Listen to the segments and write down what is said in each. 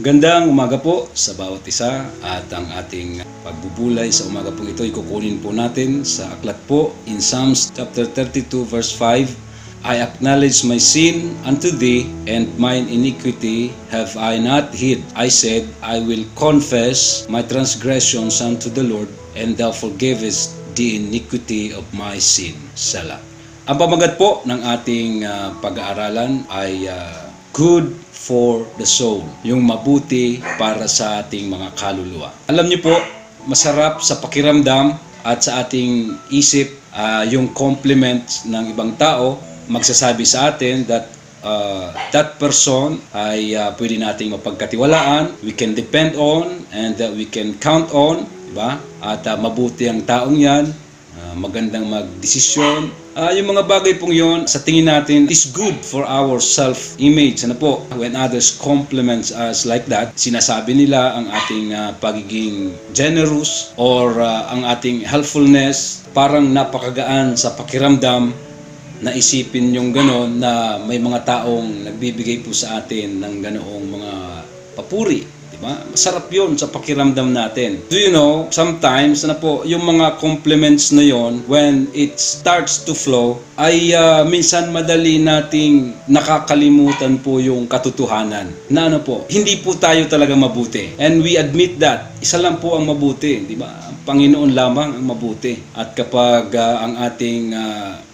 Gandang umaga po sa bawat isa at ang ating pagbubulay sa umaga po ito ay kukunin po natin sa aklat po in Psalms chapter 32 verse 5. I acknowledge my sin unto thee, and mine iniquity have I not hid. I said, I will confess my transgressions unto the Lord, and thou forgavest the iniquity of my sin. Salah. Ang pamagat po ng ating pag-aaralan ay good for the soul, yung mabuti para sa ating mga kaluluwa. Alam niyo po, masarap sa pakiramdam at sa ating isip yung compliments ng ibang tao magsasabi sa atin that that person ay pwede nating mapagkatiwalaan, we can depend on, and we can count on, diba? At mabuti ang taong yan, magandang magdesisyon. Yung mga bagay pong yon sa tingin natin is good for our self-image. Ano po? When others compliments us like that, sinasabi nila ang ating pagiging generous or ang ating helpfulness, parang napakagaan sa pakiramdam na isipin yung gano'n na may mga taong nagbibigay po sa atin ng ganoong mga papuri. Diba? Masarap yun sa pakiramdam natin. Do you know, sometimes na po, yung mga compliments na yon, when it starts to flow, ay minsan madali nating nakakalimutan po yung katotohanan. Na ano po, hindi po tayo talaga mabuti. And we admit that. Isa lang po ang mabuti, di ba? Ang Panginoon lamang ang mabuti. At kapag ang ating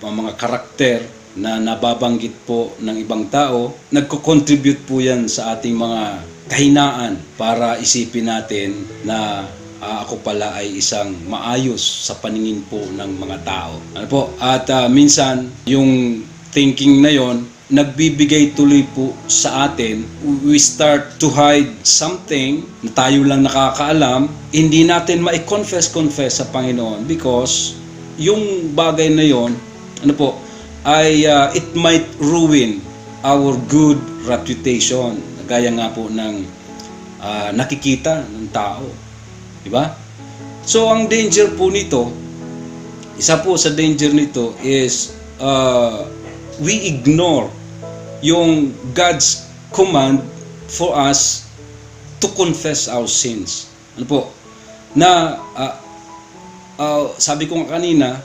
mga karakter na nababanggit po ng ibang tao, nagko-contribute po yan sa ating mga kahinaan para isipin natin na ako pala ay isang maayos sa paningin po ng mga tao. Ano po? At minsan, yung thinking na yon nagbibigay tuloy po sa atin. We start to hide something na tayo lang nakakaalam. Hindi natin ma-confess sa Panginoon because yung bagay na yon, ano po, ay it might ruin our good reputation. Gaya nga po ng nakikita ng tao. Diba? So, ang danger po nito, isa po sa danger nito is we ignore yung God's command for us to confess our sins. Ano po? Na, sabi ko nga kanina,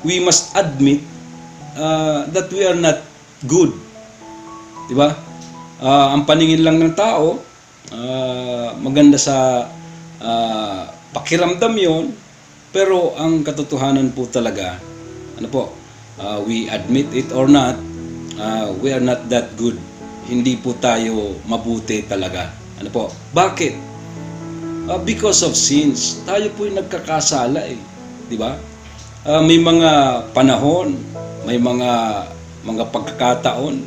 we must admit that we are not good. Diba? Ang paningin lang ng tao, maganda sa pakiramdam yon, pero ang katotohanan po talaga, ano po, we admit it or not, we are not that good. Hindi po tayo mabuti talaga. Ano po? Bakit? Because of sins. Tayo po yung nagkakasala eh. Di ba? May mga panahon, may mga pagkakataon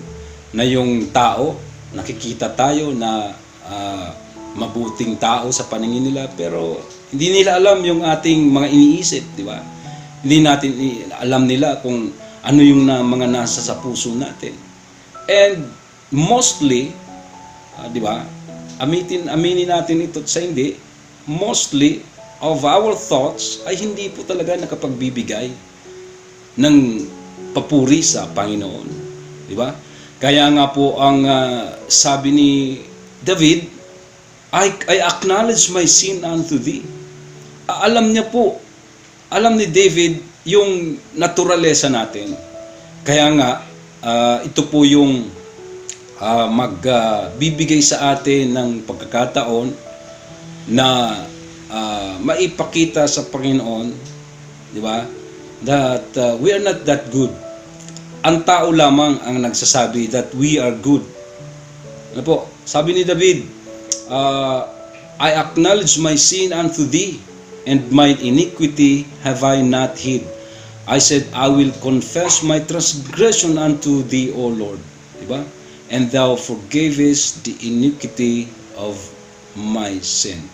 na yung tao, nakikita tayo na mabuting tao sa paningin nila, pero hindi nila alam yung ating mga iniisip, di ba? Hindi natin alam nila kung ano yung mga nasa sa puso natin. And mostly, di ba? Aminin natin ito sa hindi, mostly of our thoughts ay hindi po talaga nakapagbibigay ng papuri sa Panginoon, di ba? Kaya nga po ang sabi ni David, I acknowledge my sin unto thee. Alam niya po, alam ni David yung naturalesa natin. Kaya nga, ito po yung magbibigay sa atin ng pagkakataon na maipakita sa Panginoon, di ba, that we are not that good. Ang tao lamang ang nagsasabi that we are good. Ano po? Sabi ni David, I acknowledge my sin unto thee, and mine iniquity have I not hid. I said, I will confess my transgression unto thee, O Lord. Diba? And thou forgavest the iniquity of my sin.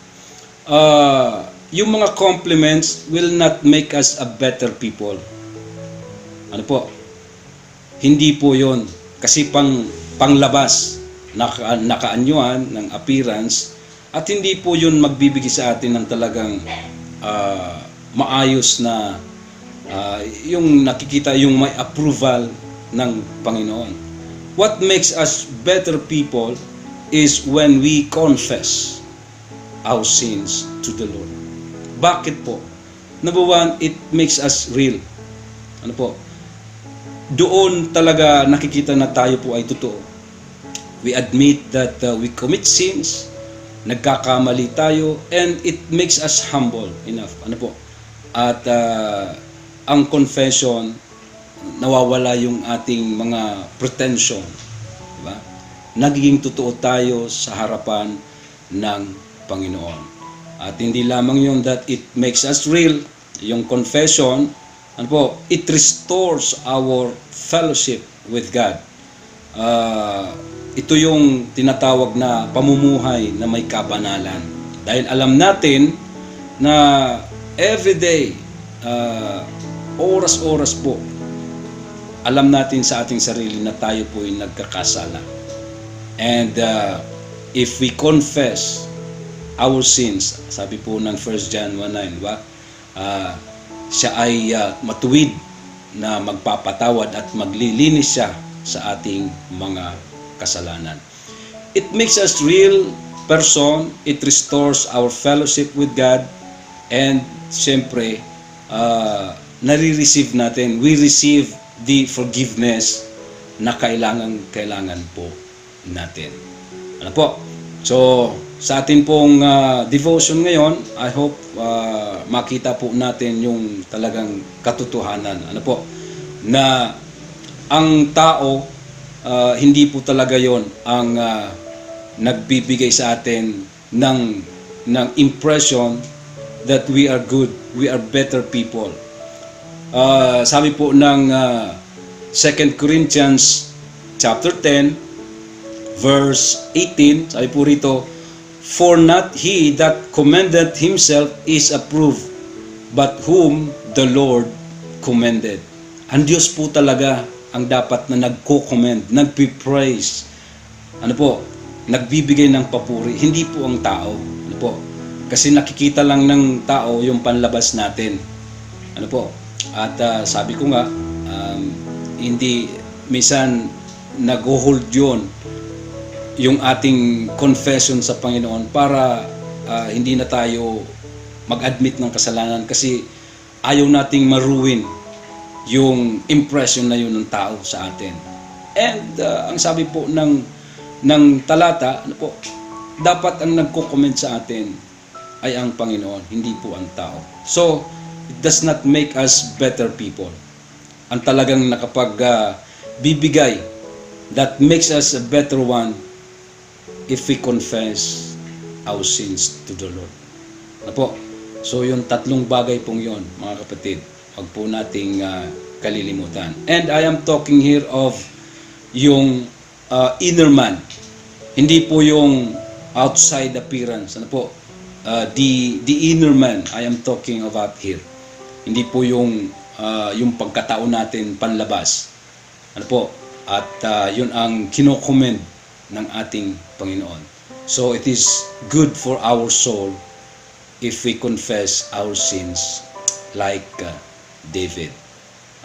Yung mga compliments will not make us a better people. Ano po? Hindi po yon, kasi panglabas, nakaanyuan ng appearance, at hindi po yun magbibigay sa atin ng talagang maayos na yung nakikita, yung may approval ng Panginoon. What makes us better people is when we confess our sins to the Lord. Bakit po? Number one, it makes us real. Ano po? Doon talaga nakikita na tayo po ay totoo. We admit that we commit sins, nagkakamali tayo, and it makes us humble enough. Ano po? At ang confession, nawawala yung ating mga pretension. Diba? Nagiging totoo tayo sa harapan ng Panginoon. At hindi lamang yun that it makes us real, yung confession, ano po, it restores our fellowship with God. Ito yung tinatawag na pamumuhay na may kabanalan. Dahil alam natin na everyday, oras-oras po, alam natin sa ating sarili na tayo po ay nagkakasala. And if we confess our sins, sabi po ng 1 John 1:9, diba? Siya ay matuwid na magpapatawad at maglilinis siya sa ating mga kasalanan. It makes us real person, it restores our fellowship with God, and siyempre, nare-receive natin, we receive the forgiveness na kailangan po natin. Ano po? So, sa atin pong devotion ngayon, I hope makita po natin yung talagang katotohanan. Ano po? Na ang tao, hindi po talaga yon ang nagbibigay sa atin ng impression that we are good, we are better people. Sabi po ng 2 Corinthians chapter 10, verse 18, sabi po rito, "For not he that commendeth himself is approved, but whom the Lord commended." Ang Diyos po talaga ang dapat na nagko-commend, nagpi-praise. Ano po? Nagbibigay ng papuri, hindi po ang tao. Ano po? Kasi nakikita lang ng tao yung panlabas natin. Ano po? At sabi ko nga, hindi minsan nag-hold yun yung ating confession sa Panginoon para hindi na tayo mag-admit ng kasalanan kasi ayaw nating maruin yung impression na yun ng tao sa atin. And ang sabi po ng talata, ano po, dapat ang nagko-comment sa atin ay ang Panginoon, hindi po ang tao. So, it does not make us better people. Ang talagang bibigay that makes us a better one if we confess our sins to the Lord. Ano po? So, yung tatlong bagay pong yon, mga kapatid, huwag po nating kalilimutan. And I am talking here of yung inner man. Hindi po yung outside appearance. Ano po? The inner man I am talking about here. Hindi po yung pagkatao natin panlabas. Ano po? At yun ang kino-commend ng ating Panginoon. So it is good for our soul if we confess our sins like David.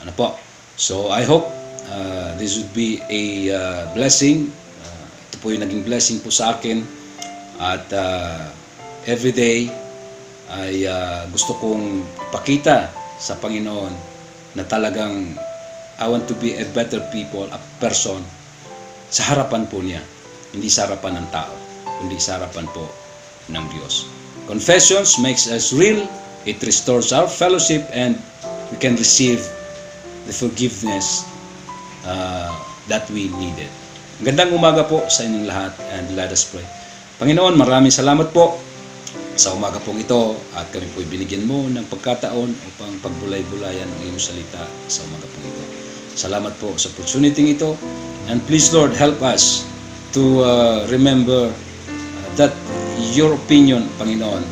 Ano po? So I hope this would be a blessing. Ito po yung naging blessing po sa akin. At every day ay gusto kong ipakita sa Panginoon na talagang I want to be a better people, a person sa harapan po niya. Hindi sa harapan ng tao, kundi sa harapan po ng Diyos. Confessions makes us real. It restores our fellowship and we can receive the forgiveness that we needed. Gandang umaga po sa inyong lahat and let us pray. Panginoon, maraming salamat po sa umaga pong ito at kami po'y binigyan mo ng pagkataon upang pagbulay-bulayan ang iyong salita sa umaga pong ito. Salamat po sa opportunity ito and please Lord help us to remember that your opinion, Panginoon,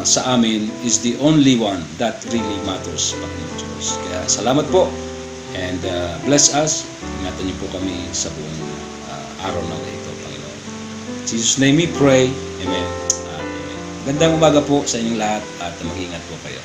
sa amin is the only one that really matters, Panginoon Diyos. Kaya salamat po and bless us. Ingatan niyo po kami sa buong araw na ito, Panginoon. In Jesus' name we pray. Amen. Amen. Gandang umaga po sa inyong lahat at mag-ingat po kayo.